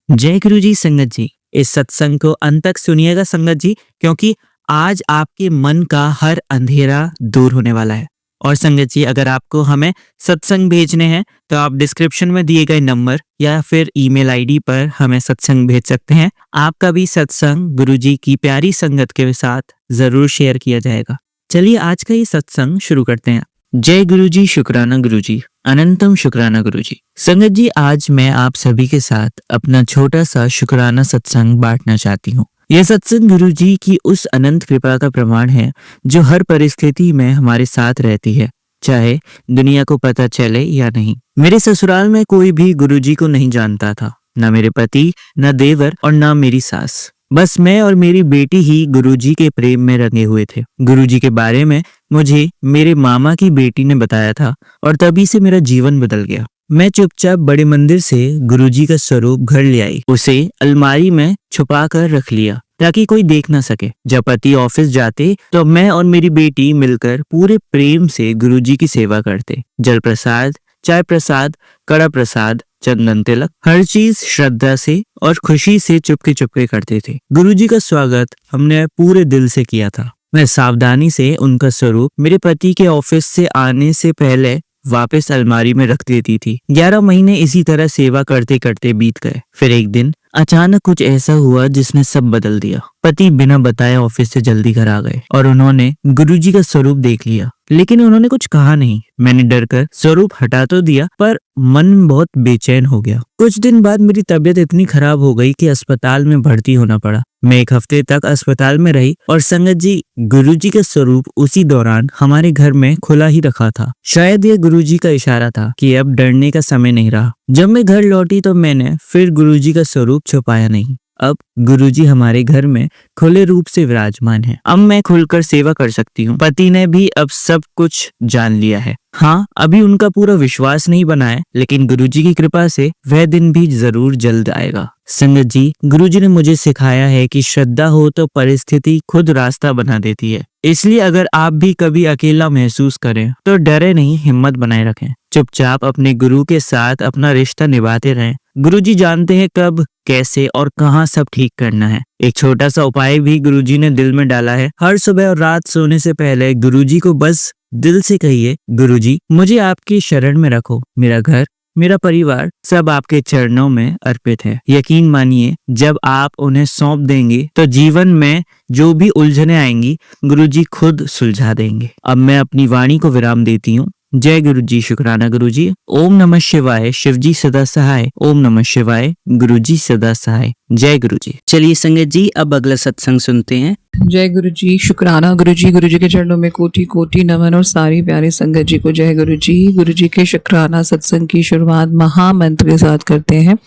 जय गुरु जी संगत जी। इस सत्संग को अंत तक सुनिएगा संगत जी, क्योंकि आज आपके मन का हर अंधेरा दूर होने वाला है। और संगत जी, अगर आपको हमें सत्संग भेजने हैं तो आप डिस्क्रिप्शन में दिए गए नंबर या फिर ईमेल आईडी पर हमें सत्संग भेज सकते हैं। आपका भी सत्संग गुरु जी की प्यारी संगत के साथ जरूर शेयर किया जाएगा। चलिए आज का ये सत्संग शुरू करते हैं। जय गुरु जी, शुक्राना गुरु जी, अनंतम शुक्राना गुरु जी। संगत जी, आज मैं आप सभी के साथ अपना छोटा सा शुक्राना सत्संग बांटना चाहती हूँ। यह सत्संग गुरु जी की उस अनंत कृपा का प्रमाण है जो हर परिस्थिति में हमारे साथ रहती है, चाहे दुनिया को पता चले या नहीं। मेरे ससुराल में कोई भी गुरु जी को नहीं जानता था, न मेरे पति, न देवर और न मेरी सास। बस मैं और मेरी बेटी ही गुरुजी के प्रेम में रंगे हुए थे। गुरुजी के बारे में मुझे मेरे मामा की बेटी ने बताया था और तभी से मेरा जीवन बदल गया। मैं चुपचाप बड़े मंदिर से गुरुजी का स्वरूप घर ले आई, उसे अलमारी में छुपा कर रख लिया ताकि कोई देख ना सके। जब पति ऑफिस जाते तो मैं और मेरी बेटी मिलकर पूरे प्रेम से गुरुजी की सेवा करते। जल प्रसाद, चाय प्रसाद, कड़ा प्रसाद, चंदन तिलक, हर चीज श्रद्धा से और खुशी से चुपके चुपके करते थे। गुरुजी का स्वागत हमने पूरे दिल से किया था। मैं सावधानी से उनका स्वरूप मेरे पति के ऑफिस से आने से पहले वापस अलमारी में रख देती थी। 11 महीने इसी तरह सेवा करते करते बीत गए। फिर एक दिन अचानक कुछ ऐसा हुआ जिसने सब बदल दिया। पति बिना बताए ऑफिस से जल्दी घर आ गए और उन्होंने गुरुजी का स्वरूप देख लिया, लेकिन उन्होंने कुछ कहा नहीं। मैंने डरकर स्वरूप हटा तो दिया, पर मन बहुत बेचैन हो गया। कुछ दिन बाद मेरी तबीयत इतनी खराब हो गई कि अस्पताल में भर्ती होना पड़ा। मैं 1 हफ्ते तक अस्पताल में रही और संगत जी, गुरुजी का स्वरूप उसी दौरान हमारे घर में खुला ही रखा था। शायद ये गुरुजी का इशारा था कि अब डरने का समय नहीं रहा। जब मैं घर लौटी तो मैंने फिर गुरुजी का स्वरूप छुपाया नहीं। अब गुरुजी हमारे घर में खुले रूप से विराजमान है। अब मैं खुलकर सेवा कर सकती हूँ। पति ने भी अब सब कुछ जान लिया है। हाँ, अभी उनका पूरा विश्वास नहीं बना है, लेकिन गुरुजी की कृपा से वह दिन भी जरूर जल्द आएगा। संगत जी, गुरुजी ने मुझे सिखाया है कि श्रद्धा हो तो परिस्थिति खुद रास्ता बना देती है। इसलिए अगर आप भी कभी अकेला महसूस करें तो डरे नहीं, हिम्मत बनाए रखें। चुपचाप अपने गुरु के साथ अपना रिश्ता निभाते रहें। गुरुजी जानते हैं कब, कैसे और कहाँ सब ठीक करना है। एक छोटा सा उपाय भी गुरुजी ने दिल में डाला है। हर सुबह और रात सोने से पहले गुरुजी को बस दिल से कहिए, गुरुजी मुझे आपकी शरण में रखो। मेरा घर, मेरा परिवार सब आपके चरणों में अर्पित है। यकीन मानिए, जब आप उन्हें सौंप देंगे तो जीवन में जो भी उलझने आएंगी गुरुजी खुद सुलझा देंगे। अब मैं अपनी वाणी को विराम देती हूँ। जय गुरु जी, शुक्राना गुरु जी। ओम नमः शिवाय, शिव जी सदा सहाय। ओम नमः शिवाय, गुरु जी सदा सहाय। जय गुरु जी। चलिए संगत जी, अब अगला सत्संग सुनते हैं। जय गुरु जी, शुक्राना गुरु जी के चरणों में कोटि कोटि नमन और सारी प्यारी संगत जी को जय गुरु जी के शुक्राना सत्संग की शुरुआत महामंत्र के साथ करते हैं।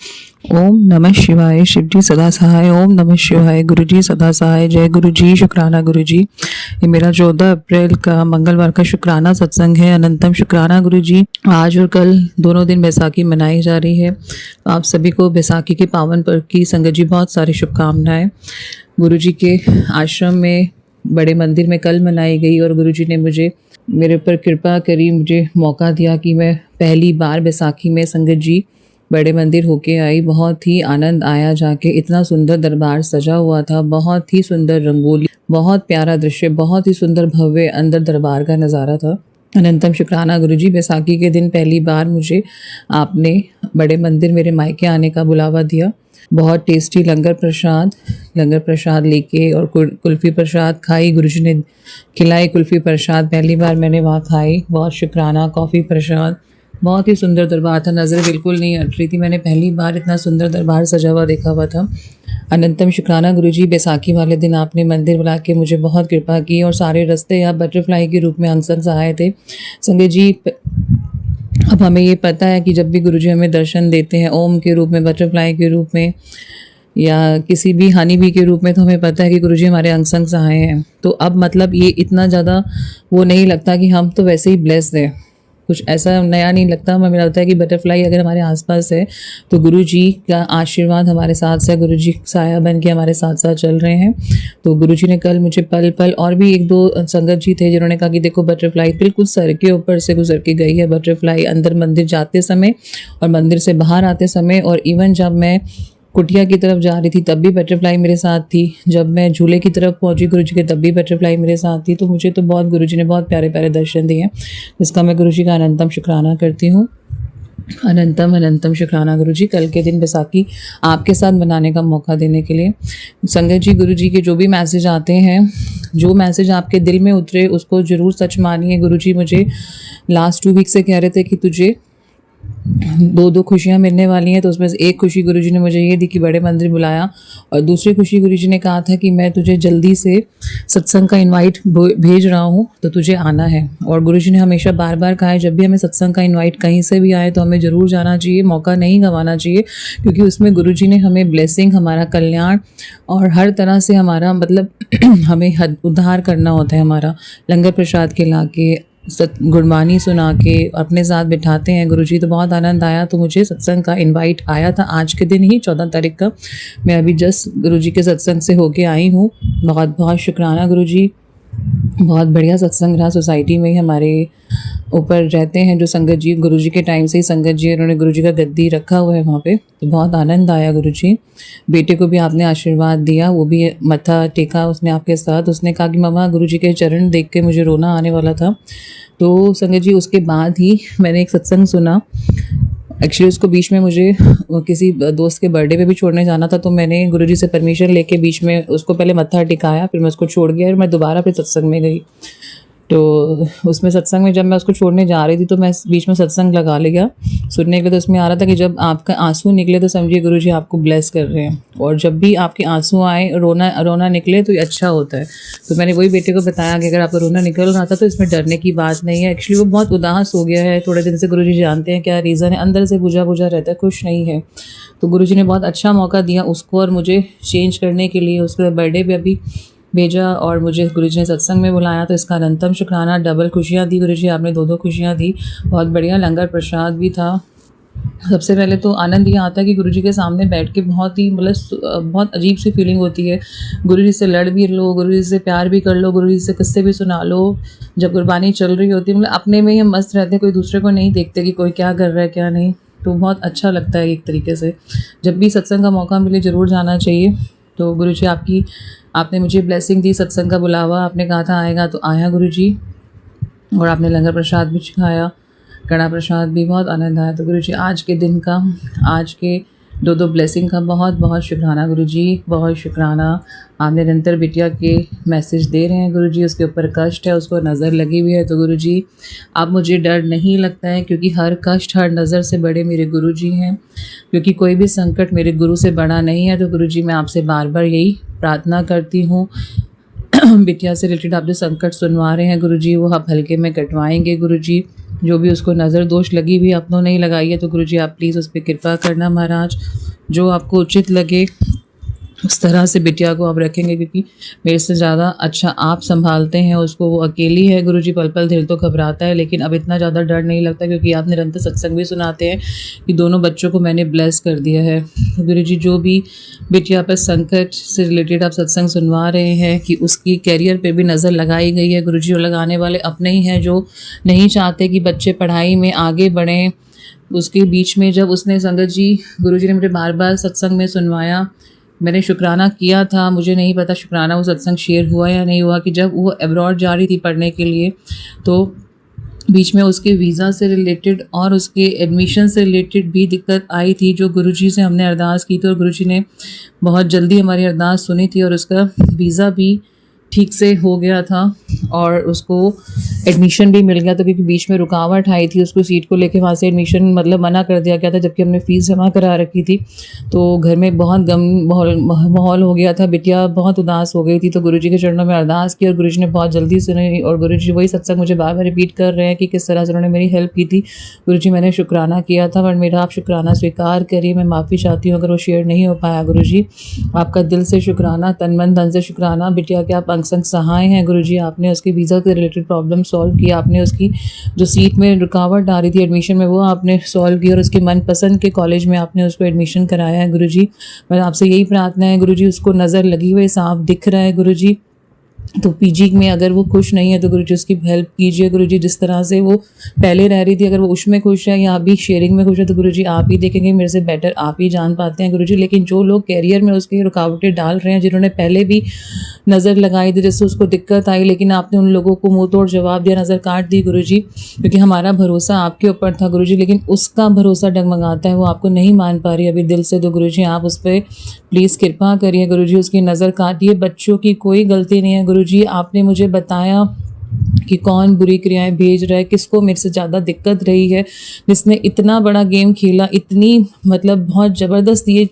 ओम नमः शिवाय, शिव जी सदा सहाय। ओम नमः शिवाय, गुरु जी सदा सहाय। जय गुरु जी, शुक्राना गुरु जी। ये मेरा 14 अप्रैल का मंगलवार का शुक्राना सत्संग है। अनंतम शुक्राना गुरु जी। आज और कल दोनों दिन बैसाखी मनाई जा रही है। आप सभी को बैसाखी के पावन पर्व की संगत जी बहुत सारी शुभकामनाएं। गुरु जी के आश्रम में बड़े मंदिर में कल मनाई गई और गुरु जी ने मेरे ऊपर कृपा करी, मुझे मौका दिया कि मैं पहली बार बैसाखी में संगत जी बड़े मंदिर होके आई। बहुत ही आनंद आया जाके। इतना सुंदर दरबार सजा हुआ था, बहुत ही सुंदर रंगोली, बहुत प्यारा दृश्य, बहुत ही सुंदर भव्य अंदर दरबार का नज़ारा था। अनंतम शुक्राना गुरु जी। बैसाखी के दिन पहली बार मुझे आपने बड़े मंदिर मेरे मायके आने का बुलावा दिया। बहुत टेस्टी लंगर प्रसाद लेके और कुल्फ़ी प्रसाद खाई। गुरुजी ने खिलाई कुल्फ़ी प्रसाद, पहली बार मैंने वहाँ खाई। बहुत शुक्राना। कॉफ़ी प्रसाद, बहुत ही सुंदर दरबार था। नज़र बिल्कुल नहीं हट रही थी। मैंने पहली बार इतना सुंदर दरबार सजा हुआ देखा हुआ था। अनंतम शुक्राना गुरु जी। बैसाखी वाले दिन आपने मंदिर बुला के मुझे बहुत कृपा की और सारे रास्ते आप बटरफ्लाई के रूप में अंगसन सहाय थे। संगत जी, अब हमें ये पता है कि जब भी गुरुजी हमें दर्शन देते हैं ओम के रूप में, बटरफ्लाई के रूप में या किसी भी हनी बी के रूप में, तो हमें पता है कि गुरुजी हमारे अंग संग सहाय हैं। तो अब मतलब ये इतना ज़्यादा वो नहीं लगता कि हम तो वैसे ही ब्लेस्ड हैं। कुछ ऐसा नया नहीं लगता। हमें लगता है कि बटरफ्लाई अगर हमारे आसपास है तो गुरुजी का आशीर्वाद हमारे साथ है, गुरुजी साया बन के हमारे साथ साथ चल रहे हैं। तो गुरुजी ने कल मुझे पल पल, और भी 1-2 संगत जी थे जिन्होंने कहा कि देखो बटरफ्लाई बिल्कुल सर के ऊपर से गुजर के गई है। बटरफ्लाई अंदर मंदिर जाते समय और मंदिर से बाहर आते समय, और इवन जब मैं कुटिया की तरफ जा रही थी तब भी बटरफ्लाई मेरे साथ थी, जब मैं झूले की तरफ पहुंची गुरुजी के तब भी बटरफ्लाई मेरे साथ थी। तो मुझे तो बहुत गुरुजी ने बहुत प्यारे प्यारे दर्शन दिए, जिसका मैं गुरुजी का अनंतम शुक्राना करती हूँ। अनंतम अनंतम शुक्राना गुरुजी, कल के दिन बैसाखी आपके साथ मनाने का मौका देने के लिए। संगत जी, गुरुजी के जो भी मैसेज आते हैं, जो मैसेज आपके दिल में उतरे उसको ज़रूर सच मानिए। गुरुजी मुझे लास्ट 2 वीक से कह रहे थे कि तुझे 2 खुशियाँ मिलने वाली हैं, तो उसमें से एक खुशी गुरुजी ने मुझे ये दी कि बड़े मंदिर बुलाया, और दूसरी खुशी गुरुजी ने कहा था कि मैं तुझे जल्दी से सत्संग का इनवाइट भेज रहा हूँ, तो तुझे आना है। और गुरुजी ने हमेशा बार बार कहा है जब भी हमें सत्संग का इनवाइट कहीं से भी आए तो हमें ज़रूर जाना चाहिए, मौका नहीं गंवाना चाहिए, क्योंकि उसमें गुरुजी ने हमें ब्लेसिंग, हमारा कल्याण और हर तरह से हमारा मतलब हमें उद्धार करना होता है। हमारा लंगर प्रसाद खिला के, गुरबानी सुना के अपने साथ बिठाते हैं गुरुजी, तो बहुत आनंद आया। तो मुझे सत्संग का इनवाइट आया था आज के दिन ही, 14 तारीख का। मैं अभी जस्ट गुरुजी के सत्संग से होके आई हूँ। बहुत बहुत शुक्राना गुरुजी, बहुत बढ़िया सत्संग रहा। सोसाइटी में ही हमारे ऊपर रहते हैं जो संगत जी, गुरुजी के टाइम से ही संगत जी, उन्होंने गुरुजी का गद्दी रखा हुआ है वहाँ पे, तो बहुत आनंद आया गुरुजी। बेटे को भी आपने आशीर्वाद दिया, वो भी मत्था टेका उसने आपके साथ। उसने कहा कि मम्मा गुरुजी के चरण देख के मुझे रोना आने वाला था। तो संगत जी उसके बाद ही मैंने एक सत्संग सुना। एक्चुअली उसको बीच में मुझे किसी दोस्त के बर्थडे पे भी छोड़ने जाना था, तो मैंने गुरुजी से परमिशन लेके बीच में उसको पहले मत्था टिकाया, फिर मैं उसको छोड़ गया और मैं दोबारा फिर सत्संग में गई। तो उसमें सत्संग में जब मैं उसको छोड़ने जा रही थी तो मैं बीच में सत्संग लगा लिया सुनने के लिए। तो उसमें आ रहा था कि जब आपका आंसू निकले तो समझिए गुरुजी आपको ब्लेस कर रहे हैं, और जब भी आपके आंसू आए, रोना निकले तो ये अच्छा होता है। तो मैंने वही बेटे को बताया कि अगर आपका रोना निकल रहा था तो इसमें डरने की बात नहीं है। एक्चुअली वो बहुत उदास हो गया है थोड़े दिन से, गुरुजी जानते हैं क्या रीज़न है, अंदर से बुझा बुझा रहता है, खुश नहीं है। तो गुरुजी ने बहुत अच्छा मौका दिया उसको और मुझे चेंज करने के लिए। उसके बर्थडे पे अभी भेजा और मुझे गुरुजी ने सत्संग में बुलाया, तो इसका अनंतम शुक्राना। डबल खुशियाँ दी गुरुजी, आपने 2 खुशियाँ दी। बहुत बढ़िया लंगर प्रसाद भी था। सबसे पहले तो आनंद ये आता है कि गुरुजी के सामने बैठ के बहुत ही मतलब बहुत अजीब सी फीलिंग होती है। गुरुजी से लड़ भी लो, गुरुजी से प्यार भी कर लो, गुरुजी से किस्से भी सुना लो। जब गुरबानी चल रही होती है मतलब अपने में ही हम मस्त रहते हैं, कोई दूसरे को नहीं देखते कि कोई क्या कर रहा है क्या नहीं। तो बहुत अच्छा लगता है एक तरीके से। जब भी सत्संग का मौका मिले ज़रूर जाना चाहिए। तो गुरुजी आपने मुझे ब्लेसिंग दी, सत्संग का बुलावा, आपने कहा था आएगा तो आया गुरुजी, और आपने लंगर प्रसाद भी सिखाया, कड़ा प्रसाद भी, बहुत आनंद आया। तो गुरुजी आज के दिन का, आज के 2 ब्लेसिंग का बहुत बहुत शुक्राना गुरुजी, बहुत शुक्राना। आप निरंतर बिटिया के मैसेज दे रहे हैं गुरुजी, उसके ऊपर कष्ट है, उसको नज़र लगी हुई है। तो गुरुजी अब मुझे डर नहीं लगता है, क्योंकि हर कष्ट, हर नज़र से बड़े मेरे गुरुजी हैं, क्योंकि कोई भी संकट मेरे गुरु से बड़ा नहीं है। तो गुरुजी मैं आपसे बार बार यही प्रार्थना करती हूँ बिटिया से रिलेटेड आप जो संकट सुनवा रहे हैं गुरुजी, वो आप हल्के में कटवाएंगे गुरुजी। जो भी उसको नज़र दोष लगी हुई अपनों नहीं लगाई है, तो गुरुजी आप प्लीज़ उस पर कृपा करना महाराज। जो आपको उचित लगे उस तरह से बिटिया को आप रखेंगे, क्योंकि मेरे से ज़्यादा अच्छा आप संभालते हैं उसको। वो अकेली है गुरुजी, पल पल दिल तो घबराता है, लेकिन अब इतना ज़्यादा डर नहीं लगता, क्योंकि आप निरंतर सत्संग भी सुनाते हैं कि दोनों बच्चों को मैंने ब्लेस कर दिया है। गुरुजी जो भी बिटिया पर संकट से रिलेटेड आप सत्संग सुनवा रहे हैं कि उसकी कैरियर पे भी नज़र लगाई गई है गुरुजी, और लगाने वाले अपने ही हैं जो नहीं चाहते कि बच्चे पढ़ाई में आगे बढ़ें। उसके बीच में जब उसने संगत जी, गुरुजी ने मुझे बार बार सत्संग में सुनवाया, मैंने शुक्राना किया था, मुझे नहीं पता शुक्राना वो सत्संग शेयर हुआ या नहीं हुआ, कि जब वो अब्रॉड जा रही थी पढ़ने के लिए, तो बीच में उसके वीज़ा से रिलेटेड और उसके एडमिशन से रिलेटेड भी दिक्कत आई थी, जो गुरुजी से हमने अरदास की थी, और गुरुजी ने बहुत जल्दी हमारी अरदास सुनी थी, और उसका वीज़ा भी ठीक से हो गया था और उसको एडमिशन भी मिल गया था, क्योंकि बीच में रुकावट आई थी, उसको सीट को लेके वहाँ से एडमिशन मतलब मना कर दिया गया था, जबकि हमने फ़ीस जमा करा रखी थी। तो घर में बहुत गम माहौल हो गया था, बिटिया बहुत उदास हो गई थी। तो गुरुजी के चरणों में अरदास की और गुरुजी ने बहुत जल्दी सुनी, और गुरुजी वही सत्संग मुझे बार बार रिपीट कर रहे हैं कि किस तरह से उन्होंने मेरी हेल्प की थी। गुरुजी मैंने शुक्राना किया था, पर मेरा आप शुक्राना स्वीकार करिए, मैं माफ़ी चाहती हूँ अगर वो शेयर नहीं हो पाया। गुरुजी आपका दिल से शुक्राना, तन मन धन से शुक्राना। बिटिया के आप संग सहाय हैं गुरुजी, आपने उसके वीज़ा से रिलेटेड प्रॉब्लम सॉल्व किया, आपने उसकी जो सीट में रुकावट आ रही थी एडमिशन में, वो आपने सॉल्व किया, और उसके मनपसंद के कॉलेज में आपने उसको एडमिशन कराया है गुरुजी। मैं आपसे यही प्रार्थना है गुरुजी, उसको नज़र लगी हुई, साफ दिख रहा है गुरुजी, तो पीजी में अगर वो खुश नहीं है तो गुरुजी उसकी हेल्प कीजिए गुरुजी। जिस तरह से वो पहले रह रही थी, अगर वो उसमें खुश है या अभी शेयरिंग में खुश है तो गुरुजी आप ही देखेंगे, मेरे से बेटर आप ही जान पाते हैं गुरुजी। लेकिन जो लोग कैरियर में उसकी रुकावटें डाल रहे हैं, जिन्होंने पहले भी नज़र लगाई थी, जिससे उसको दिक्कत आई, लेकिन आपने उन लोगों को मुंह तोड़ जवाब दिया, नज़र काट दी गुरुजी, क्योंकि हमारा भरोसा आपके ऊपर था गुरुजी। लेकिन उसका भरोसा डगमगाता है, वो आपको नहीं मान पा रही अभी दिल से। तो गुरुजी आप उस पर प्लीज़ कृपा करिए गुरुजी, उसकी नज़र काटिए। बच्चों की कोई गलती नहीं है गुरुजी। आपने मुझे बताया कि कौन बुरी क्रियाएं भेज रहा है, किसको मेरे से ज़्यादा दिक्कत रही है, जिसने इतना बड़ा गेम खेला, इतनी मतलब बहुत ज़बरदस्त ये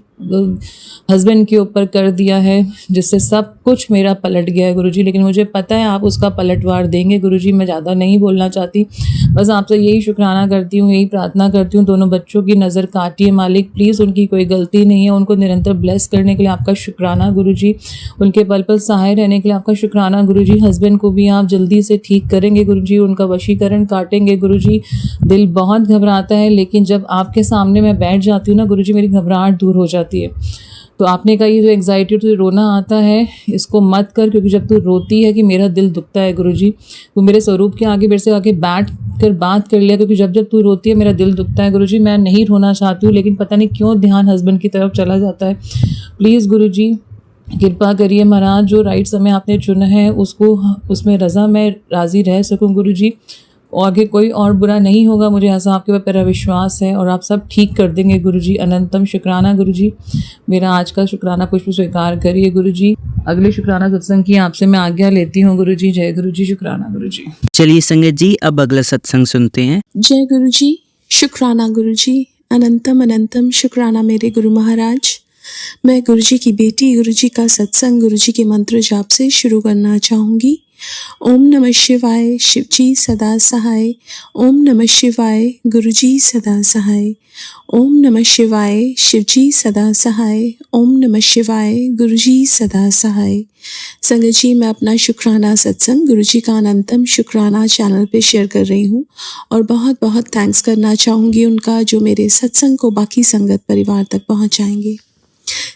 हस्बैंड के ऊपर कर दिया है, जिससे सब कुछ मेरा पलट गया है गुरुजी। लेकिन मुझे पता है आप उसका पलटवार देंगे गुरुजी। मैं ज़्यादा नहीं बोलना चाहती, बस आपसे यही शुक्राना करती हूँ, यही प्रार्थना करती हूँ। दोनों बच्चों की नज़र काटिए मालिक प्लीज़, उनकी कोई गलती नहीं है। उनको निरंतर ब्लेस करने के लिए आपका शुक्राना गुरुजी, उनके पल पल सहाय रहने के लिए आपका शुक्राना गुरुजी। हस्बैंड को भी आप जल्दी से ठीक करेंगे गुरुजी, उनका वशीकरण काटेंगे गुरुजी। दिल बहुत घबराता है, लेकिन जब आपके सामने मैं बैठ जाती हूँ ना गुरुजी, मेरी घबराहट दूर हो जाती है। तो आपने कहा ये जो एग्जाइटी तुझे रोना आता है, इसको मत कर, क्योंकि जब तू रोती है कि मेरा दिल दुखता है गुरुजी। तू मेरे स्वरूप के आगे मेरे से आके बैठ कर बात कर लिया, क्योंकि जब जब तू रोती है मेरा दिल दुखता है गुरुजी। मैं नहीं रोना चाहती हूँ, लेकिन पता नहीं क्यों ध्यान हस्बैंड की तरफ चला जाता है। प्लीज़ गुरुजी कृपा करिए महाराज, जो राइट समय आपने चुना है उसको, उसमें रज़ा मैं राज़ी रह सकूं गुरुजी। आगे कोई और बुरा नहीं होगा, मुझे ऐसा आपके ऊपर मेरा विश्वास है, और आप सब ठीक कर देंगे गुरुजी। अनंतम शुक्राना गुरुजी, मेरा आज का शुक्राना पुष्प स्वीकार करिए गुरुजी। अगले शुक्राना सत्संग की आपसे मैं आज्ञा लेती हूँ गुरुजी। जय गुरुजी, शुक्राना गुरुजी। चलिए संगत जी, अब अगला सत्संग सुनते हैं। जय गुरु जी, शुक्राना गुरु जी, अनंतम अनंतम शुक्राना मेरे गुरु महाराज। मैं गुरु जी की बेटी, गुरु जी का सत्संग, गुरु जी के मंत्र जाप से शुरू करना चाहूँगी। ओम नमः शिवाय, शिव जी सदा सहाय। ओम नमः शिवाय, गुरु जी सदा सहाय। ओम नमः शिवाय, शिव जी सदा सहाय। ओम नमः शिवाय, गुरु जी सदा सहाय। संगत जी, मैं अपना शुक्राना सत्संग गुरु जी का अनंतम शुक्राना चैनल पे शेयर कर रही हूँ, और बहुत बहुत थैंक्स करना चाहूँगी उनका, जो मेरे सत्संग को बाकी संगत परिवार तक पहुँचाएंगे।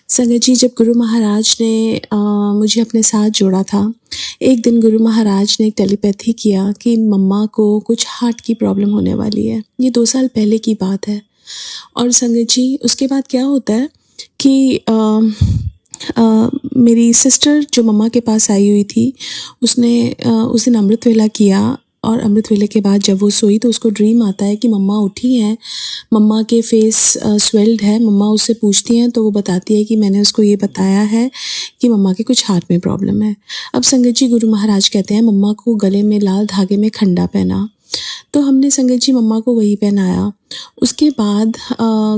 संगत जी, जब गुरु महाराज ने मुझे अपने साथ जोड़ा था, एक दिन गुरु महाराज ने टेलीपैथी किया कि मम्मा को कुछ हार्ट की प्रॉब्लम होने वाली है। ये 2 साल पहले की बात है। और संगत जी, उसके बाद क्या होता है कि मेरी सिस्टर जो मम्मा के पास आई हुई थी, उसने उस दिन अमृत वेला किया, और अमृत वेले के बाद जब वो सोई तो उसको ड्रीम आता है कि मम्मा उठी हैं, मम्मा के फेस स्वेल्ड है। मम्मा उससे पूछती हैं तो वो बताती है कि मैंने उसको ये बताया है कि मम्मा के कुछ हार्ट में प्रॉब्लम है। अब संगत जी, गुरु महाराज कहते हैं मम्मा को गले में लाल धागे में खंडा पहना, तो हमने संगत जी मम्मा को वही पहनाया। उसके बाद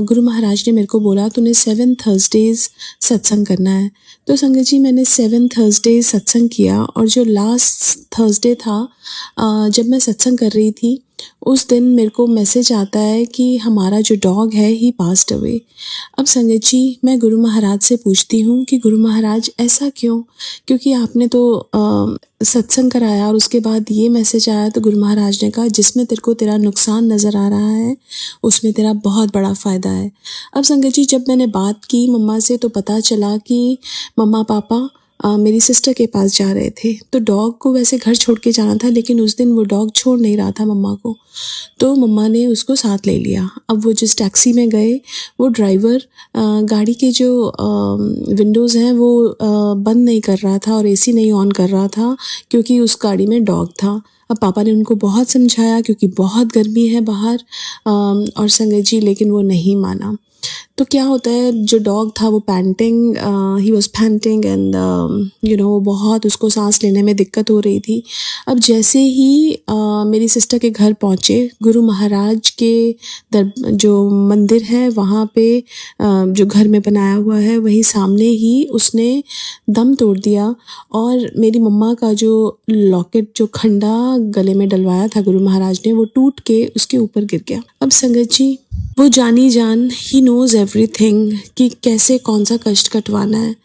गुरु महाराज ने मेरे को बोला तूने 7 थर्सडेज़ सत्संग करना है। तो संगत जी, मैंने 7 थर्सडे सत्संग किया, और जो लास्ट थर्सडे था जब मैं सत्संग कर रही थी, उस दिन मेरे को मैसेज आता है कि हमारा जो डॉग है ही पास्ड अवे। अब संगत जी, मैं गुरु महाराज से पूछती हूँ कि गुरु महाराज ऐसा क्यों, क्योंकि आपने तो सत्संग कराया और उसके बाद ये मैसेज आया। तो गुरु महाराज ने कहा जिसमें तेरे को तेरा नुकसान नज़र आ रहा है उसमें तेरा बहुत बड़ा फ़ायदा है। अब संगत जी, जब मैंने बात की मम्मा से तो पता चला कि मम्मा पापा मेरी सिस्टर के पास जा रहे थे। तो डॉग को वैसे घर छोड़ के जाना था, लेकिन उस दिन वो डॉग छोड़ नहीं रहा था मम्मा को, तो मम्मा ने उसको साथ ले लिया। अब वो जिस टैक्सी में गए, वो ड्राइवर गाड़ी के जो विंडोज़ हैं वो बंद नहीं कर रहा था और एसी नहीं ऑन कर रहा था, क्योंकि उस गाड़ी में डॉग था। अब पापा ने उनको बहुत समझाया क्योंकि बहुत गर्मी है बाहर, और संगत जी लेकिन वो नहीं माना। तो क्या होता है, जो डॉग था वो painting, he was painting and वो बहुत, उसको सांस लेने में दिक्कत हो रही थी। अब जैसे ही मेरी सिस्टर के घर पहुँचे, गुरु महाराज के जो मंदिर है वहाँ पे जो घर में बनाया हुआ है, वहीं सामने ही उसने दम तोड़ दिया, और मेरी मम्मा का जो लॉकेट, जो खंडा गले में डलवाया था गुरु महाराज ने, वो टूट के उसके ऊपर गिर गया। अब संगत जी, वो जानी जान, ही नोज़ एवरीथिंग कि कैसे कौन सा कष्ट कटवाना है।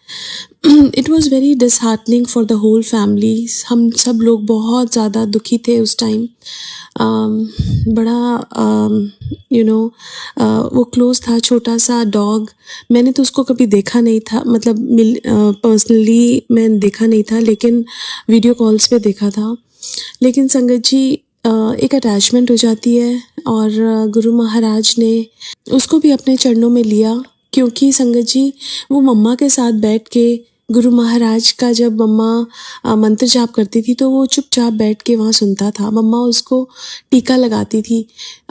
It was very disheartening for the whole family. हम सब लोग बहुत ज़्यादा दुखी थे उस टाइम। बड़ा वो क्लोज था, छोटा सा डॉग। मैंने तो उसको कभी देखा नहीं था, मतलब पर्सनली मैं देखा नहीं था, लेकिन वीडियो कॉल्स पे देखा था। लेकिन संगत जी, एक अटैचमेंट हो जाती है, और गुरु महाराज ने उसको भी अपने चरणों में लिया, क्योंकि संगत जी वो मम्मा के साथ बैठ के गुरु महाराज का, जब मम्मा मंत्र जाप करती थी तो वो चुपचाप बैठ के वहाँ सुनता था। मम्मा उसको टीका लगाती थी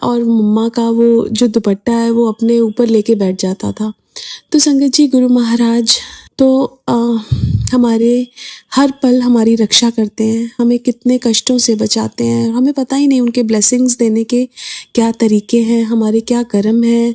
और मम्मा का वो जो दुपट्टा है वो अपने ऊपर लेके बैठ जाता था। तो संगत जी, गुरु महाराज तो हमारे हर पल हमारी रक्षा करते हैं, हमें कितने कष्टों से बचाते हैं, हमें पता ही नहीं उनके ब्लेसिंग्स देने के क्या तरीके हैं, हमारे क्या कर्म हैं,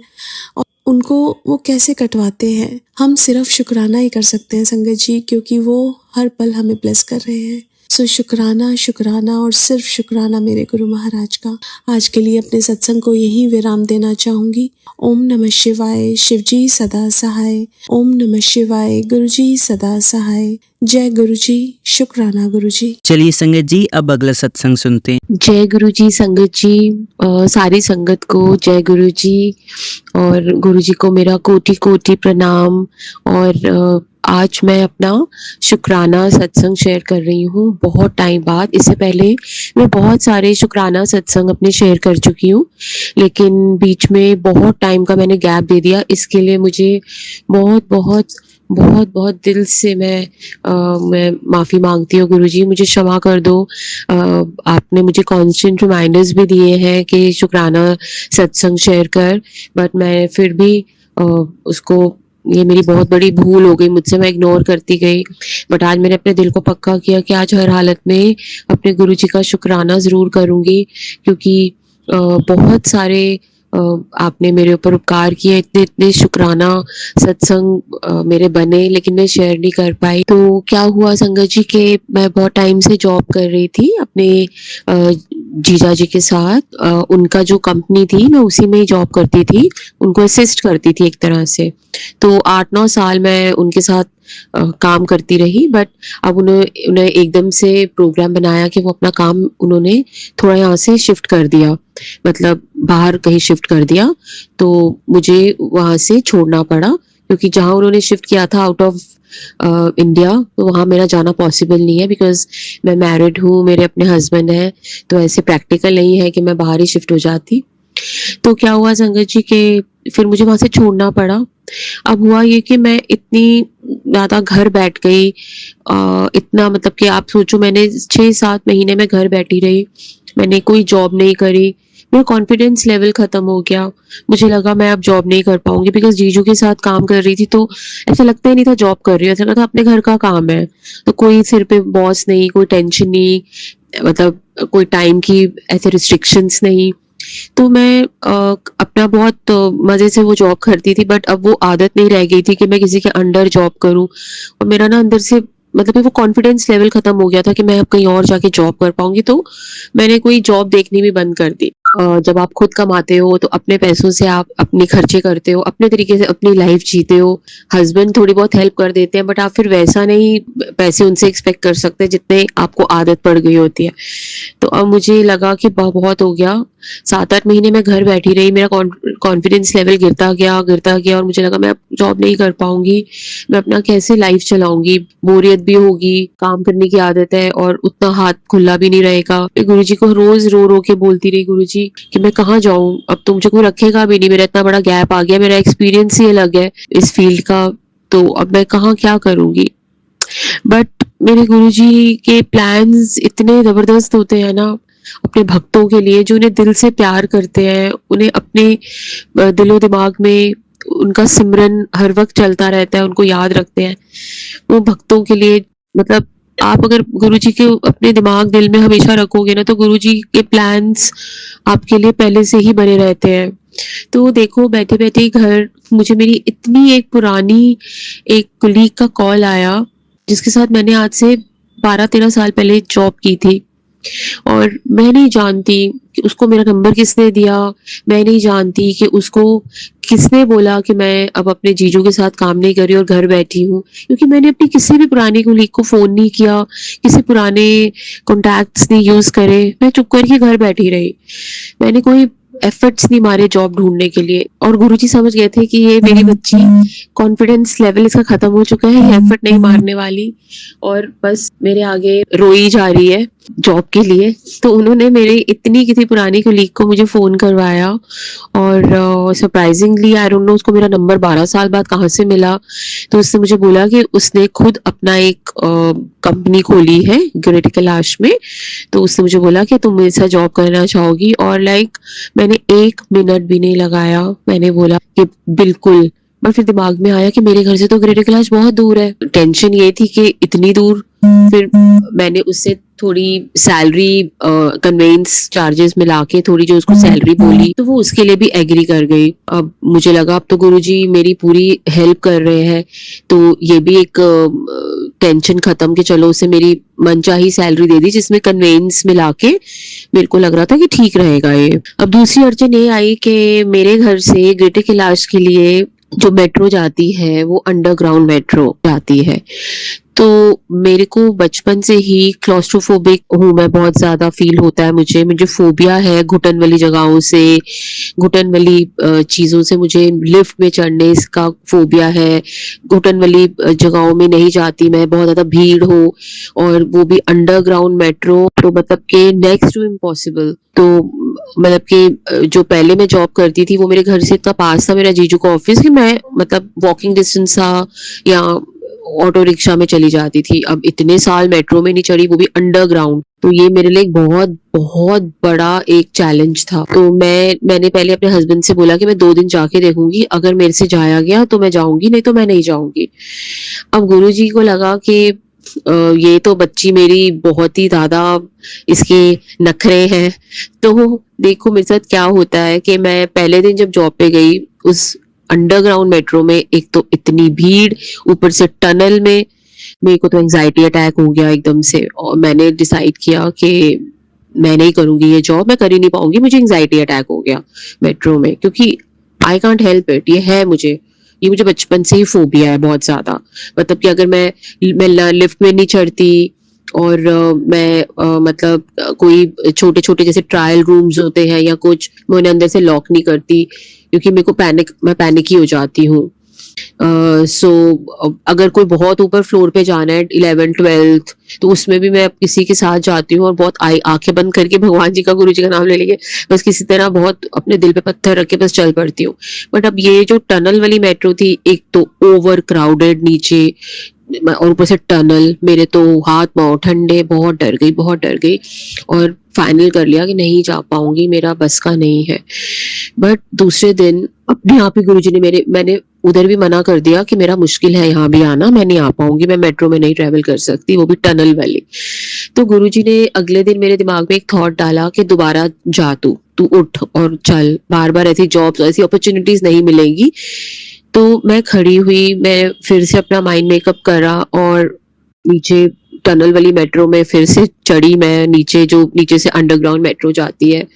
और उनको वो कैसे कटवाते हैं। हम सिर्फ शुक्राना ही कर सकते हैं संगत जी, क्योंकि वो हर पल हमें ब्लेस कर रहे हैं। सो शुक्राना, शुक्राना और सिर्फ शुक्राना मेरे गुरु महाराज का। आज के लिए अपने सत्संग को यहीं विराम देना चाहूँगी। ओम नमः शिवाय। शिवजी सदा सहाय। ओम नमः शिवाय। गुरुजी सदा सहाय। जय गुरुजी। शुक्राना गुरुजी। चलिए संगत जी, अब अगला सत्संग सुनते हैं। जय गुरु जी। संगत जी, सारी संगत को जय गुरु जी, और गुरु जी को मेरा कोटि कोटि प्रणाम। और आज मैं अपना शुक्राना सत्संग शेयर कर रही हूँ बहुत टाइम बाद। इससे पहले मैं बहुत सारे शुक्राना सत्संग अपने शेयर कर चुकी हूँ, लेकिन बीच में बहुत टाइम का मैंने गैप दे दिया। इसके लिए मुझे बहुत बहुत बहुत बहुत दिल से मैं माफ़ी मांगती हूँ। गुरुजी मुझे क्षमा कर दो। आपने मुझे कांस्टेंट रिमाइंडर्स भी दिए हैं कि शुक्राना सत्संग शेयर कर, बट मैं फिर भी उसको, ये मेरी बहुत बड़ी भूल हो गई मुझसे, मैं इग्नोर करती गई। बट आज मैंने अपने दिल को पक्का किया कि आज हर हालत में अपने गुरुजी का शुक्राना ज़रूर करूँगी, क्योंकि बहुत सारे आपने मेरे ऊपर उपकार किए। इतने इतने शुक्राना सत्संग मेरे बने, लेकिन मैं शेयर नहीं कर पाई। तो क्या हुआ संगत जी कि मैं बहुत टाइम से जॉब कर रही थी अपने जीजा जी के साथ। उनका जो कंपनी थी मैं उसी में ही जॉब करती थी, उनको असिस्ट करती थी एक तरह से। तो 8-9 साल मैं उनके साथ काम करती रही। बट अब उन्हें एकदम से प्रोग्राम बनाया कि वो अपना काम उन्होंने थोड़ा यहाँ से शिफ्ट कर दिया, मतलब बाहर कहीं शिफ्ट कर दिया। तो मुझे वहाँ से छोड़ना पड़ा, क्योंकि जहाँ उन्होंने शिफ्ट किया था आउट ऑफ इंडिया, तो वहाँ मेरा जाना पॉसिबल नहीं है, बिकॉज मैं मैरिड हूँ, मेरे अपने हस्बैंड हैं, तो ऐसे प्रैक्टिकल नहीं है कि मैं बाहर ही शिफ्ट हो जाती। तो क्या हुआ संगत जी कि फिर मुझे वहाँ से छोड़ना पड़ा। अब हुआ ये कि मैं इतनी ज़्यादा घर बैठ गई, इतना, मतलब कि आप सोचो, मैंने 6-7 महीने में घर बैठी रही, मैंने कोई जॉब नहीं करी। मेरा कॉन्फिडेंस लेवल ख़त्म हो गया। मुझे लगा मैं अब जॉब नहीं कर पाऊंगी, बिकॉज जीजू के साथ काम कर रही थी तो ऐसा लगता ही नहीं था जॉब कर रही हूँ, ऐसा लगता था अपने घर का काम है, तो कोई सिर पे बॉस नहीं, कोई टेंशन नहीं, मतलब कोई टाइम की ऐसे रिस्ट्रिक्शंस नहीं। तो मैं अपना बहुत मज़े से वो जॉब करती थी, बट अब वो आदत नहीं रह गई थी कि मैं किसी के अंडर जॉब करूं, और मेरा ना अंदर से, मतलब वो कॉन्फिडेंस लेवल ख़त्म हो गया था कि मैं अब कहीं और जाके जॉब कर पाऊंगी। तो मैंने कोई जॉब देखनी भी बंद कर दी। जब आप खुद कमाते हो तो अपने पैसों से आप अपने खर्चे करते हो, अपने तरीके से अपनी लाइफ जीते हो। हस्बैंड थोड़ी बहुत हेल्प कर देते हैं, बट आप फिर वैसा नहीं पैसे उनसे एक्सपेक्ट कर सकते जितने आपको आदत पड़ गई होती है। तो अब मुझे लगा कि बहुत हो गया। 7-8 महीने मैं घर बैठी रही, मेरा कॉन्फिडेंस लेवल गिरता गया, और मुझे लगा मैं अब जॉब नहीं कर पाऊंगी, मैं अपना कैसे लाइफ चलाऊंगी, बोरियत भी होगी, काम करने की आदत है और उतना हाथ खुला भी नहीं रहेगा। मैं गुरुजी को रोज रो रो के बोलती रही, गुरुजी कि मैं कहाँ जाऊं, अब तो मुझे कोई रखेगा भी नहीं, मेरा इतना बड़ा गैप आ गया, मेरा एक्सपीरियंस ही अलग है इस फील्ड का, तो अब मैं कहाँ क्या करूंगी। बट मेरे गुरुजी के प्लान्स इतने जबरदस्त होते हैं ना अपने भक्तों के लिए, जो उन्हें दिल से प्यार करते हैं, उन्हें अपने दिलो दिमाग में उनका सिमरन हर वक्त चलता रहता है, उनको याद रखते हैं वो भक्तों के लिए। मतलब आप अगर गुरुजी के अपने दिमाग दिल में हमेशा रखोगे ना, तो गुरुजी के प्लान्स आपके लिए पहले से ही बने रहते हैं। तो देखो, बैठे बैठे घर मुझे मेरी इतनी एक पुरानी एक कुलीग का कॉल आया, जिसके साथ मैंने आज से 12-13 साल पहले जॉब की थी। और मैं नहीं जानती कि उसको मेरा नंबर किसने दिया, मैं नहीं जानती कि उसको किसने बोला कि मैं अब अपने जीजू के साथ काम नहीं कर रही और घर बैठी हूँ। क्योंकि मैंने अपनी किसी भी पुरानी कलीग को फ़ोन नहीं किया, किसी पुराने कॉन्टैक्ट्स नहीं यूज़ करे, मैं चुप करके घर बैठी रही। मैंने कोई एफर्ट्स नहीं मारे जॉब ढूँढने के लिए, और गुरुजी समझ गए थे कि ये मेरी बच्ची कॉन्फिडेंस लेवल इसका खत्म हो चुका है, ये एफर्ट नहीं मारने वाली और बस मेरे आगे रोई जा रही है जॉब के लिए। तो उन्होंने मेरे इतनी किसी पुरानी कलीग को मुझे फ़ोन करवाया, और सरप्राइजिंगली आई डोंट नो उसको मेरा नंबर 12 साल बाद कहाँ से मिला। तो उसने मुझे बोला कि उसने खुद अपना एक कंपनी खोली है गिरिटी कैलाश में। तो उसने मुझे बोला कि तुम मेरे साथ जॉब करना चाहोगी, और लाइक मैंने 1 मिनट भी नहीं लगाया, मैंने बोला कि बिल्कुल। पर फिर दिमाग में आया कि मेरे घर से तो गिरिटी कैलाश बहुत दूर है। टेंशन ये थी कि इतनी दूर। फिर मैंने उससे थोड़ी सैलरी कन्वेंस चार्जेस मिला के थोड़ी जो उसको सैलरी बोली, तो वो उसके लिए भी एग्री कर गई। अब मुझे लगा अब तो गुरुजी मेरी पूरी हेल्प कर रहे हैं, तो ये भी एक टेंशन खत्म कि चलो उसे मेरी मनचाही सैलरी दे दी जिसमें कन्वेंस मिला के मेरे को लग रहा था कि ठीक रहेगा ये। अब दूसरी अड़चन ये आई कि मेरे घर से गिरिटी कैलाश के लिए जो मेट्रो जाती है वो अंडरग्राउंड मेट्रो जाती है। तो मेरे को बचपन से ही क्लॉस्ट्रोफोबिक हूँ मैं, बहुत ज्यादा फील होता है मुझे फोबिया है घुटन वाली जगहों से, घुटन वाली चीजों से। मुझे लिफ्ट में चढ़ने इसका फोबिया है, घुटन वाली जगहों में नहीं जाती मैं, बहुत ज्यादा भीड़ हो और वो भी अंडरग्राउंड मेट्रो, तो मतलब के नेक्स्ट टू इम्पॉसिबल। तो मतलब कि जो पहले मैं जॉब करती थी वो मेरे घर से इतना पास था मेरा जीजू का ऑफिस कि मैं मतलब वॉकिंग डिस्टेंस था या ऑटो रिक्शा में चली जाती थी। अब इतने साल मेट्रो में नहीं चढ़ी, वो भी अंडरग्राउंड, तो ये मेरे लिए एक बहुत बहुत बड़ा एक चैलेंज था। तो मैंने पहले अपने हस्बैंड से बोला कि मैं 2 दिन जाके देखूंगी, अगर मेरे से जाया गया तो मैं जाऊंगी, नहीं तो मैं नहीं जाऊंगी। अब गुरुजी को लगा कि ये तो बच्ची मेरी बहुत ही ज्यादा इसके नखरे हैं। तो देखो मेरे साथ क्या होता है कि मैं पहले दिन जब जॉब पे गई उस अंडरग्राउंड मेट्रो में, एक तो इतनी भीड़, ऊपर से टनल में, मेरे को तो एंजाइटी अटैक हो गया एकदम से। और मैंने डिसाइड किया कि मैं नहीं करूंगी ये जॉब, मैं कर ही नहीं पाऊंगी, मुझे एंजाइटी अटैक हो गया मेट्रो में, क्योंकि आई कांट हेल्प इट, ये मुझे बचपन से ही फोबिया है बहुत ज्यादा। मतलब कि अगर मैं लिफ्ट में नहीं चढ़ती, और मतलब कोई छोटे छोटे जैसे ट्रायल रूम्स होते हैं या कुछ, मैं उन्हें अंदर से लॉक नहीं करती क्योंकि मेरे को मैं पैनिक ही हो जाती हूँ। सो अगर कोई बहुत ऊपर फ्लोर पे जाना है 11th-12th, तो उसमें भी मैं किसी के साथ जाती हूँ और बहुत आंखें बंद करके भगवान जी का गुरु जी का नाम ले लेके बस किसी तरह बहुत अपने दिल पे पत्थर रख के बस चल पड़ती हूँ। बट अब ये जो टनल वाली मेट्रो थी, एक तो ओवर क्राउडेड नीचे और ऊपर से टनल, मेरे तो हाथ पांव ठंडे, बहुत डर गई और फाइनल कर लिया कि नहीं जा पाऊंगी, मेरा बस का नहीं है। बट दूसरे दिन अपने आप ही गुरुजी ने मैंने उधर भी मना कर दिया कि मेरा मुश्किल है यहाँ भी आना, मैं नहीं आ पाऊंगी, मैं मेट्रो में नहीं ट्रेवल कर सकती, वो भी टनल वाली। तो गुरुजी ने अगले दिन मेरे दिमाग में एक थॉट डाला कि दोबारा जा, तू उठ और चल, बार बार ऐसी जॉब्स ऐसी अपॉर्चुनिटीज नहीं मिलेंगी। तो मैं खड़ी हुई, मैं फिर से अपना माइंड मेकअप करा और नीचे टनल वाली मेट्रो में फिर से चढ़ी मैं नीचे, जो नीचे से अंडरग्राउंड मेट्रो जाती है।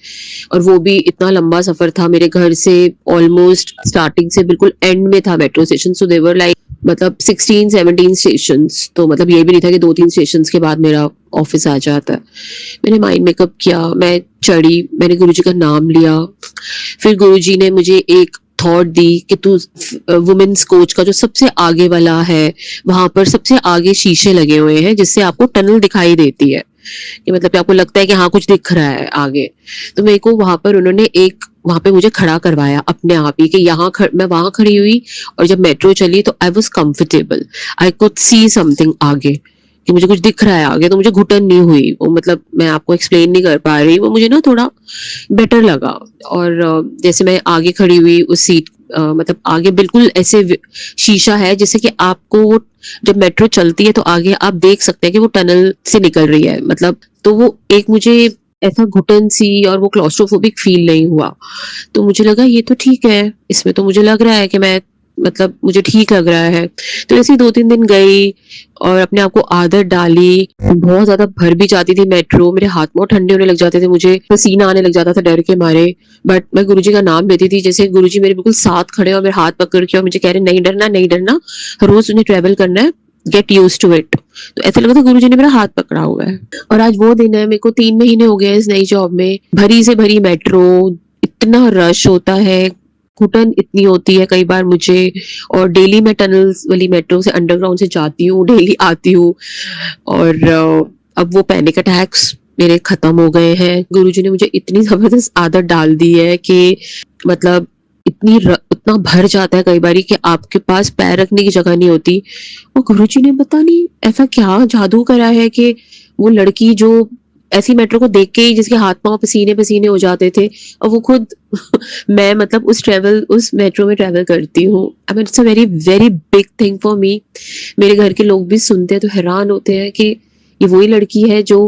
और वो भी इतना लंबा सफर था मेरे घर से, ऑलमोस्ट स्टार्टिंग से बिल्कुल एंड में था मेट्रो स्टेशन। सो देवर लाइक मतलब 16-17 स्टेशन, तो मतलब ये भी नहीं था कि 2-3 स्टेशन के बाद मेरा ऑफिस आ जाता है। मैंने माइंड मेकअप किया, मैं चढ़ी, मैंने गुरुजी का नाम लिया। फिर गुरुजी ने मुझे एक थॉट दी कि तू वुमेन्स कोच का जो सबसे आगे वाला है, वहां पर सबसे आगे शीशे लगे हुए हैं जिससे आपको टनल दिखाई देती है, कि मतलब आपको लगता है कि हाँ कुछ दिख रहा है आगे। तो मेरे को वहां पे मुझे खड़ा करवाया अपने आप ही कि मैं वहां खड़ी हुई, और जब मेट्रो चली तो I was comfortable, I could see something आगे, कि मुझे कुछ दिख रहा है आगे, तो मुझे घुटन नहीं हुई। वो मतलब मैं आपको एक्सप्लेन नहीं कर पा रही, वो मुझे ना थोड़ा बेटर लगा। और जैसे मैं आगे खड़ी हुई उस सीट, मतलब आगे बिल्कुल ऐसे शीशा है जिससे कि आपको जब मेट्रो चलती है तो आगे आप देख सकते हैं कि वो टनल से निकल रही है, मतलब तो वो एक मुझे ऐसा घुटन सी और वो क्लॉस्ट्रोफोबिक फील नहीं हुआ। तो मुझे लगा ये तो ठीक है, इसमें तो मुझे लग रहा है कि मैं मतलब मुझे ठीक लग रहा है। तो ऐसे ही 2-3 दिन गई और अपने आप को आदत डाली। बहुत ज़्यादा भर भी जाती थी मेट्रो, मेरे हाथ बहुत ठंडे होने लग जाते थे, मुझे पसीना आने लग जाता था डर के मारे। बट मैं गुरुजी का नाम लेती थी, जैसे गुरुजी मेरे बिल्कुल साथ खड़े और मेरे हाथ पकड़ के और मुझे कह रहे नहीं डरना, नहीं डरना, रोज़ तुम्हें ट्रैवल करना है, गेट यूज्ड टू इट। तो ऐसा लगा था गुरुजी ने मेरा हाथ पकड़ा हुआ है। और आज वो दिन है, मेरे को 3 महीने हो गए हैं इस नई जॉब में। भरी से भरी मेट्रो, इतना रश होता है, घुटन इतनी होती है कई बार मुझे। और डेली मैं टनल्स वाली मेट्रो से अंडरग्राउंड से जाती हूँ, डेली आती हूँ। और अब वो पैनिक अटैक्स मेरे खत्म हो गए हैं। गुरुजी ने मुझे इतनी जबरदस्त आदत डाल दी है कि मतलब इतना भर जाता है कई बारी कि आपके पास पैर रखने की जगह नहीं होती। और गुरुजी ने पता नहीं ऐसा क्या जादू करा है कि वो लड़की जो ऐसी मेट्रो को देख के ही जिसके हाथ पांव पसीने पसीने हो जाते थे, और वो खुद मैं मतलब उस मेट्रो में ट्रेवल करती हूँ। I mean it's a very very big thing for me. मेरे घर के लोग भी सुनते हैं तो हैरान होते हैं कि ये वही लड़की है जो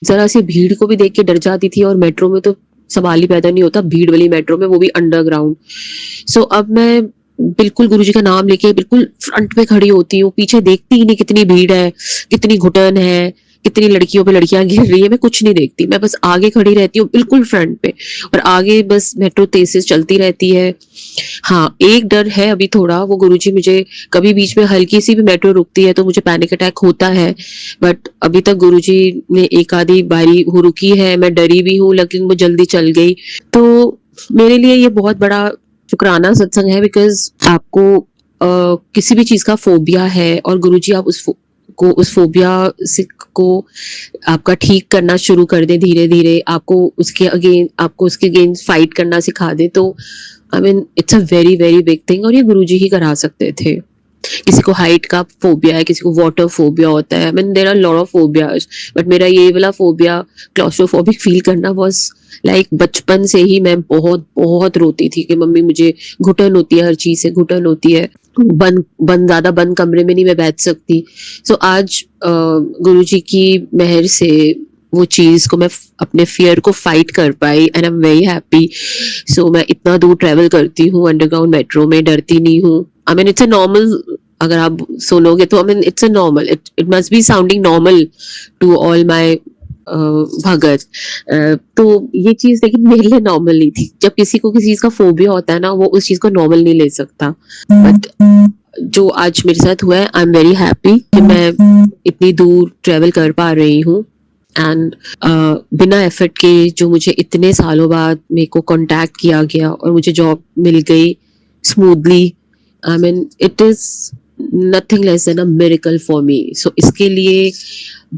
जरा सी भीड़ को भी देख के डर जाती थी, और मेट्रो में तो सवाल ही पैदा नहीं होता, भीड़ वाली मेट्रो में, वो भी अंडरग्राउंड। सो अब मैं बिल्कुल गुरुजी का नाम लेके बिल्कुल फ्रंट पे खड़ी होती हूँ, पीछे देखती ही नहीं कितनी भीड़ है, कितनी घुटन है, कितनी लड़कियों पे लड़कियां गिर रही है, मैं कुछ नहीं देखती, मैं बस आगे खड़ी रहती हूँ बिल्कुल फ्रंट पे, और आगे बस मेट्रो तेज से चलती रहती है। हाँ, एक डर है अभी थोड़ा, वो गुरुजी मुझे कभी बीच में हल्की सी भी मेट्रो रुकती है तो मुझे पैनिक अटैक होता है, बट अभी तक गुरुजी ने एक आधी बारी वो रुकी है, मैं डरी भी हूँ लेकिन वो जल्दी चल गई। तो मेरे लिए ये बहुत बड़ा शुक्राना सत्संग है, बिकॉज आपको किसी भी चीज का फोबिया है और गुरुजी आप उस फोबिया से को आपका ठीक करना शुरू कर दे, धीरे धीरे आपको उसके अगेंस्ट फाइट करना सिखा दे, तो I mean it's a very very big thing. और ये गुरुजी ही करा सकते थे। किसी को हाइट का फोबिया है, किसी को वाटर फोबिया होता है, I mean there are lot of phobias, but मेरा ये वाला फोबिया क्लॉस्ट्रोफोबिक फील करना वाज लाइक बचपन से ही मैं बहुत बहुत रोती थी कि मम्मी मुझे घुटन होती है, हर चीज से घुटन होती है, ज्यादा बंद कमरे में नहीं मैं बैठ सकती। सो आज गुरुजी की मेहर से वो चीज को मैं अपने फियर को फाइट कर पाई, and I am very happy. So मैं इतना दूर ट्रेवल करती हूँ अंडरग्राउंड मेट्रो में, डरती नहीं हूँ। I mean it's a normal, अगर आप सुनोगे तो I mean it's a normal, it must be sounding normal to all my भगत। तो ये चीज लेकिन मेरे लिए नॉर्मल नहीं थी। जब किसी को किसी चीज का फोबिया होता है ना, वो उस चीज को नॉर्मल नहीं ले सकता, बट जो आज मेरे साथ हुआ है, आई एम वेरी हैप्पी कि मैं इतनी दूर ट्रेवल कर पा रही हूँ, एंड बिना एफर्ट के जो मुझे इतने सालों बाद मेरे को कांटेक्ट किया गया और मुझे जॉब मिल गई smoothly. I mean it is nothing less than a miracle for me. So इसके लिए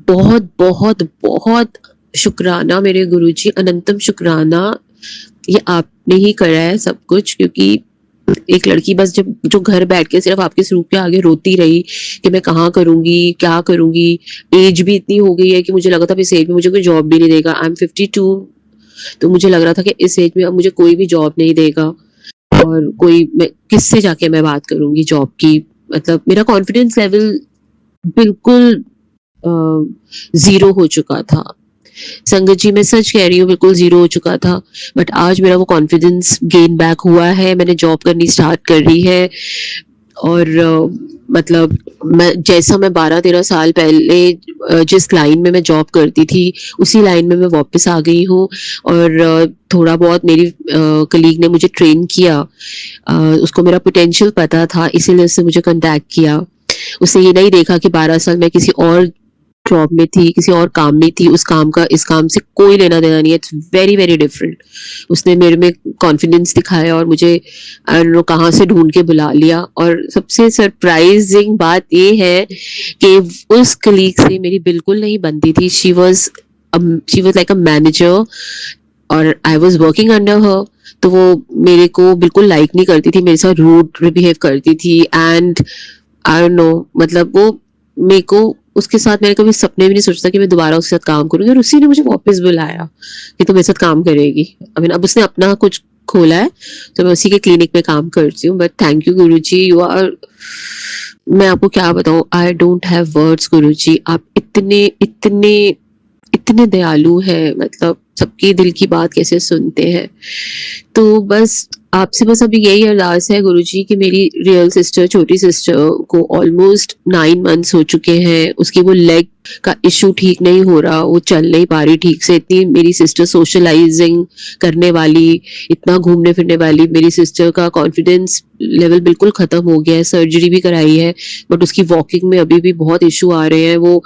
बहुत बहुत बहुत शुक्राना मेरे गुरुजी, अनंतम शुक्राना। ये आपने ही करा है सब कुछ, क्योंकि एक लड़की बस जो घर बैठ के सिर्फ आपके स्वरूप के आगे रोती रही कि मैं कहाँ करूंगी, क्या करूंगी। एज भी इतनी हो गई है कि मुझे लगा था इस एज में मुझे कोई जॉब भी नहीं देगा। आई एम 52, तो मुझे लग रहा था कि इस एज में अब मुझे कोई भी जॉब नहीं देगा, और मैं किससे जाके मैं बात करूंगी जॉब की। मतलब मेरा कॉन्फिडेंस लेवल बिल्कुल जीरो हो चुका था। संगत जी, मैं सच कह रही हूँ, बिल्कुल जीरो हो चुका था, बट आज मेरा वो कॉन्फिडेंस गेन बैक हुआ है। मैंने जॉब करनी स्टार्ट कर दी है, और मतलब मैं 12-13 साल पहले जिस लाइन में मैं जॉब करती थी उसी लाइन में मैं वापस आ गई हूँ। और थोड़ा बहुत मेरी कलीग ने मुझे ट्रेन किया, उसको मेरा पोटेंशियल पता था, इसीलिए उसने मुझे कांटेक्ट किया। उसने ये नहीं देखा कि 12 साल मैं किसी और जॉब में थी, किसी और काम में थी, उस काम का इस काम से कोई लेना देना नहीं है। It's very very different. उसने मेरे में कॉन्फिडेंस दिखाया और मुझे आई डोंट नो कहाँ से ढूंढ के बुला लिया। और सबसे सरप्राइजिंग बात ये है कि उस कलीग से मेरी बिल्कुल नहीं बनती थी। She was like a manager और I was working under her, तो वो मेरे को बिल्कुल लाइक नहीं करती थी, मेरे साथ रूड बिहेव करती थी, एंड आई डोंट नो, मतलब वो मेरे को उसके साथ मैंने कभी सपने भी नहीं सोचा कि मैं दोबारा उसके साथ काम करूंगी, और उसी ने मुझे वापस बुलाया कि तुम मेरे साथ काम करेगी। आई मीन अब उसने अपना कुछ खोला है तो मैं उसी के क्लिनिक में काम करती हूँ। But thank you Guruji, you are, मैं आपको क्या बताऊँ, I don't have words Guruji. आप इतने इतने इतने दयालु है, मतलब सबके दिल की बात कैसे सुनते हैं। तो बस आपसे बस अभी यही अरदास है गुरुजी कि मेरी रियल सिस्टर, छोटी सिस्टर को ऑलमोस्ट 9 मंथ्स हो चुके हैं, उसकी वो लेग का इशू ठीक नहीं हो रहा, वो चल नहीं पा रही ठीक से। इतनी मेरी सिस्टर सोशलाइजिंग करने वाली, इतना घूमने फिरने वाली, मेरी सिस्टर का कॉन्फिडेंस लेवल बिल्कुल खत्म हो गया है। सर्जरी भी कराई है बट उसकी वॉकिंग में अभी भी बहुत इशू आ रहे हैं, वो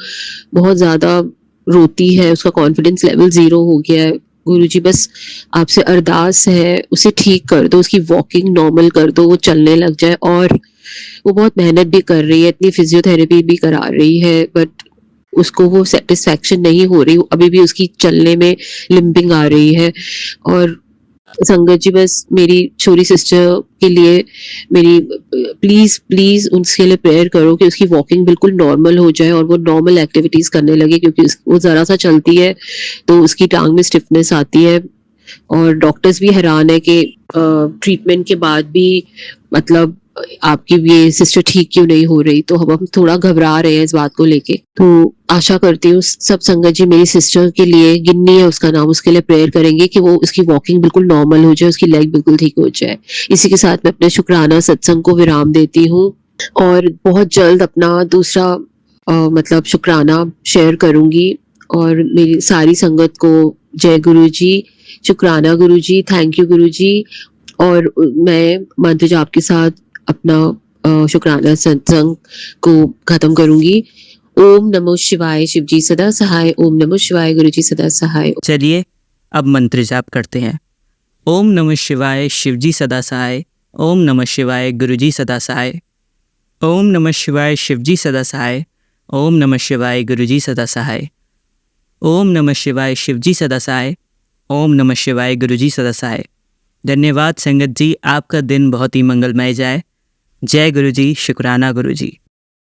बहुत ज़्यादा रोती है, उसका कॉन्फिडेंस लेवल 0 हो गया है। गुरुजी बस आपसे अरदास है, उसे ठीक कर दो, उसकी वॉकिंग नॉर्मल कर दो, वो चलने लग जाए। और वो बहुत मेहनत भी कर रही है, इतनी फिजियोथेरेपी भी करा रही है बट उसको वो सेटिस्फेक्शन नहीं हो रही, अभी भी उसकी चलने में लिम्पिंग आ रही है। और संगत जी बस मेरी छोटी सिस्टर के लिए मेरी प्लीज प्लीज उसके लिए प्रेयर करो कि उसकी वॉकिंग बिल्कुल नॉर्मल हो जाए और वो नॉर्मल एक्टिविटीज करने लगे, क्योंकि वो जरा सा चलती है तो उसकी टांग में स्टिफनेस आती है। और डॉक्टर्स भी हैरान है कि ट्रीटमेंट के बाद भी मतलब आपकी ये सिस्टर ठीक क्यों नहीं हो रही। तो हम थोड़ा घबरा रहे हैं इस बात को लेके। तो आशा करती हूँ सब संगत जी मेरी सिस्टर के लिए, गिन्नी है उसका नाम, उसके लिए प्रेयर करेंगे कि वो उसकी वॉकिंग बिल्कुल नॉर्मल हो जाए, उसकी लेग बिल्कुल ठीक हो जाए। इसी के साथ मैं अपने शुक्राना सत्संग को विराम देती हूँ और बहुत जल्द अपना दूसरा मतलब शुक्राना शेयर करूंगी। और मेरी सारी संगत को जय गुरु जी, शुक्राना गुरु जी, थैंक यू गुरु जी। और मैं मंत्र जाप के साथ अपना शुक्राना सत्संग को खत्म करूंगी। ओम नमो शिवाय, शिव जी सदा सहाय। ओम नमो शिवाय, गुरु जी सदा सहाय। चलिए अब मंत्र जाप करते हैं। ओम नमः शिवाय, शिव जी सदा सहाय। ओम नमः शिवाय, गुरु जी सदा सहाय। ओम नमः शिवाय, शिव जी सदा सहाय। ओम नमः शिवाय, गुरु जी सदा सहाय। ओम नमः शिवाय, शिव जी सदा सहाय। ओम नमः शिवाय, गुरु जी सदा सहाय। धन्यवाद संगत जी, आपका दिन बहुत ही मंगलमय जाए। जय गुरु जी, शुक्राना गुरु जी।